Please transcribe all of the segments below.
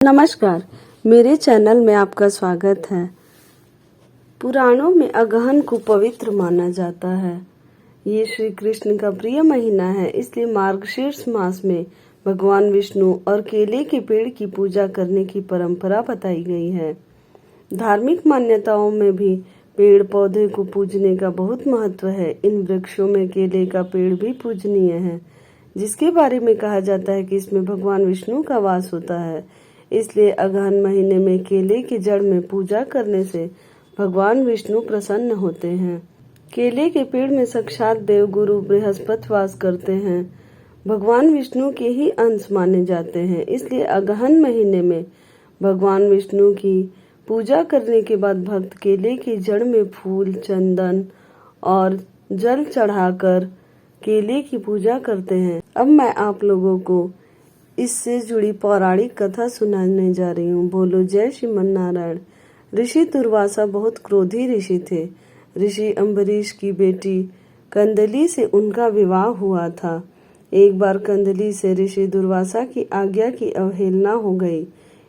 नमस्कार, मेरे चैनल में आपका स्वागत है। पुराणों में अगहन को पवित्र माना जाता है। ये श्री कृष्ण का प्रिय महीना है, इसलिए मार्गशीर्ष मास में भगवान विष्णु और केले के पेड़ की पूजा करने की परंपरा बताई गई है। धार्मिक मान्यताओं में भी पेड़ पौधे को पूजने का बहुत महत्व है। इन वृक्षों में केले का पेड़ भी पूजनीय है, जिसके बारे में कहा जाता है कि इसमें भगवान विष्णु का वास होता है। इसलिए अगहन महीने में केले की जड़ में पूजा करने से भगवान विष्णु प्रसन्न होते हैं। केले के पेड़ में साक्षात देव गुरु बृहस्पति वास करते हैं। भगवान विष्णु के ही अंश माने जाते हैं, इसलिए अगहन महीने में भगवान विष्णु की पूजा करने के बाद भक्त केले की जड़ में फूल, चंदन और जल चढ़ाकर केले की पूजा करते हैं। अब मैं आप लोगों को इससे जुड़ी पौराणिक कथा सुनाने जा रही हूँ। बोलो जय श्रीमन नारायण। ऋषि दुर्वासा बहुत क्रोधी ऋषि थे। ऋषि अम्बरीश की बेटी कंदली से उनका विवाह हुआ था। एक बार कंदली से ऋषि दुर्वासा की आज्ञा की अवहेलना हो गई।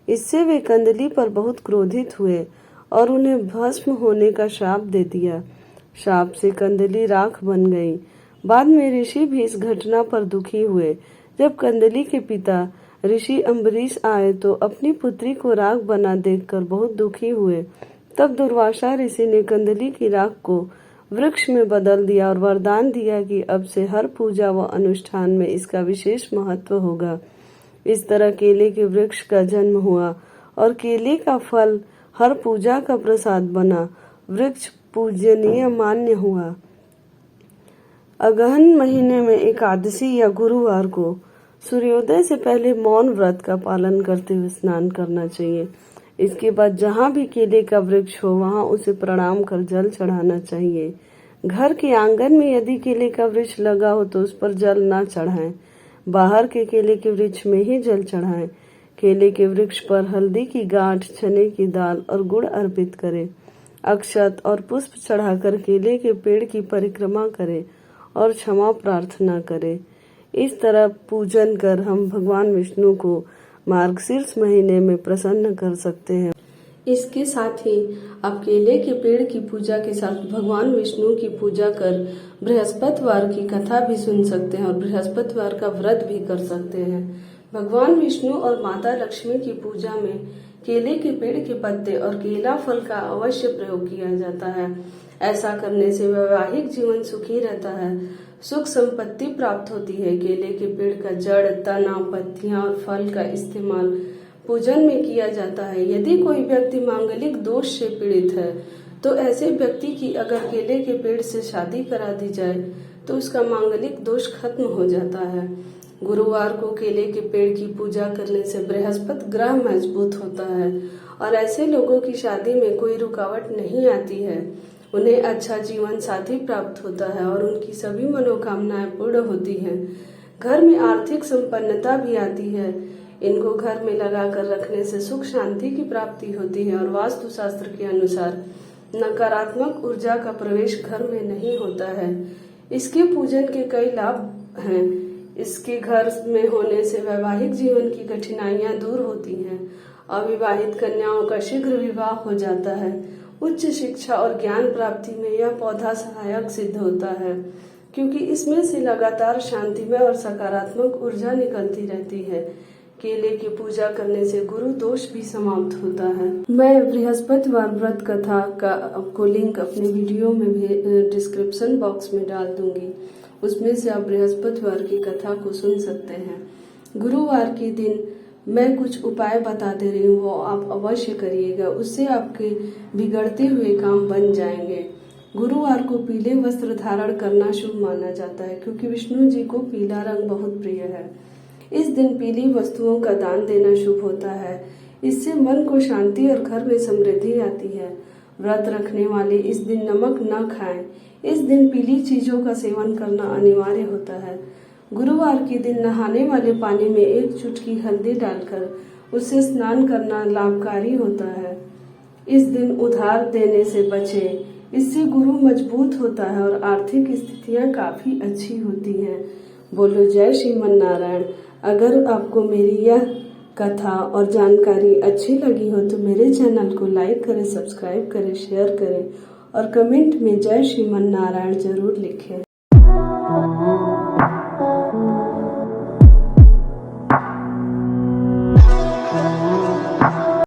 इससे वे कंदली पर बहुत क्रोधित हुए और उन्हें भस्म होने का श्राप दे दिया। श्राप से कंदली राख बन गई। बाद में ऋषि भी इस घटना पर दुखी हुए। जब कंदली के पिता ऋषि अम्बरीश आए तो अपनी पुत्री को राख बना देखकर बहुत दुखी हुए। तब दुर्वासा ऋषि ने कंदली की राख को वृक्ष में बदल दिया और वरदान दिया कि अब से हर पूजा व अनुष्ठान में इसका विशेष महत्व होगा। इस तरह केले के वृक्ष का जन्म हुआ और केले का फल हर पूजा का प्रसाद बना। वृक्ष पूजनीय मान्य हुआ। अगहन महीने में एकादशी या गुरुवार को सूर्योदय से पहले मौन व्रत का पालन करते हुए स्नान करना चाहिए। इसके बाद जहाँ भी केले का वृक्ष हो वहाँ उसे प्रणाम कर जल चढ़ाना चाहिए। घर के आंगन में यदि केले का वृक्ष लगा हो तो उस पर जल न चढ़ाएं। बाहर के केले के वृक्ष में ही जल चढ़ाएं। केले के वृक्ष पर हल्दी की गांठ, चने की दाल और गुड़ अर्पित करें। अक्षत और पुष्प चढ़ाकर केले के पेड़ की परिक्रमा करें और क्षमा प्रार्थना करें। इस तरह पूजन कर हम भगवान विष्णु को मार्गशीर्ष महीने में प्रसन्न कर सकते हैं। इसके साथ ही आप केले के पेड़ की पूजा के साथ भगवान विष्णु की पूजा कर बृहस्पतिवार की कथा भी सुन सकते हैं और बृहस्पतिवार का व्रत भी कर सकते हैं। भगवान विष्णु और माता लक्ष्मी की पूजा में केले के पेड़ के पत्ते और केला फल का अवश्य प्रयोग किया जाता है। ऐसा करने से वैवाहिक जीवन सुखी रहता है, सुख संपत्ति प्राप्त होती है। केले के पेड़ का जड़, तना, पत्तियां और फल का इस्तेमाल पूजन में किया जाता है। यदि कोई व्यक्ति मांगलिक दोष से पीड़ित है तो ऐसे व्यक्ति की अगर केले के पेड़ से शादी करा दी जाए तो उसका मांगलिक दोष खत्म हो जाता है। गुरुवार को केले के पेड़ की पूजा करने से बृहस्पति ग्रह मजबूत होता है और ऐसे लोगों की शादी में कोई रुकावट नहीं आती है। उन्हें अच्छा जीवन साथी प्राप्त होता है और उनकी सभी मनोकामनाएं पूर्ण होती हैं। घर में आर्थिक संपन्नता भी आती है। इनको घर में लगा कर रखने से सुख शांति की प्राप्ति होती है और वास्तु शास्त्र के अनुसार नकारात्मक ऊर्जा का प्रवेश घर में नहीं होता है। इसके पूजन के कई लाभ हैं। इसके घर में होने से वैवाहिक जीवन की कठिनाइयां दूर होती हैं। अविवाहित कन्याओं का शीघ्र विवाह हो जाता है। उच्च शिक्षा और ज्ञान प्राप्ति में यह पौधा सहायक सिद्ध होता है, क्योंकि इसमें से लगातार शांतिमय और सकारात्मक ऊर्जा निकलती रहती है। केले की पूजा करने से गुरु दोष भी समाप्त होता है। मैं बृहस्पतिवार व्रत कथा का आपको लिंक अपने वीडियो में भी डिस्क्रिप्शन बॉक्स में डाल दूंगी। उसमें से आप बृहस्पतिवार की कथा को सुन सकते हैं। गुरुवार के दिन मैं कुछ उपाय बता दे रही हूँ, वो आप अवश्य करिएगा। उससे आपके बिगड़ते हुए काम बन जाएंगे। गुरुवार को पीले वस्त्र धारण करना शुभ माना जाता है, क्योंकि विष्णु जी को पीला रंग बहुत प्रिय है। इस दिन पीली वस्तुओं का दान देना शुभ होता है। इससे मन को शांति और घर में समृद्धि आती है। व्रत रखने वाले इस दिन नमक न खाएं। इस दिन पीली चीजों का सेवन करना अनिवार्य होता है। गुरुवार के दिन नहाने वाले पानी में एक चुटकी हल्दी डालकर उससे स्नान करना लाभकारी होता है। इस दिन उधार देने से बचें। इससे गुरु मजबूत होता है और आर्थिक स्थितियां काफी अच्छी होती हैं। बोलो जय श्रीमन नारायण। अगर आपको मेरी यह कथा और जानकारी अच्छी लगी हो तो मेरे चैनल को लाइक करें, सब्सक्राइब करें, शेयर करें और कमेंट में जय श्रीमन नारायण जरूर लिखें।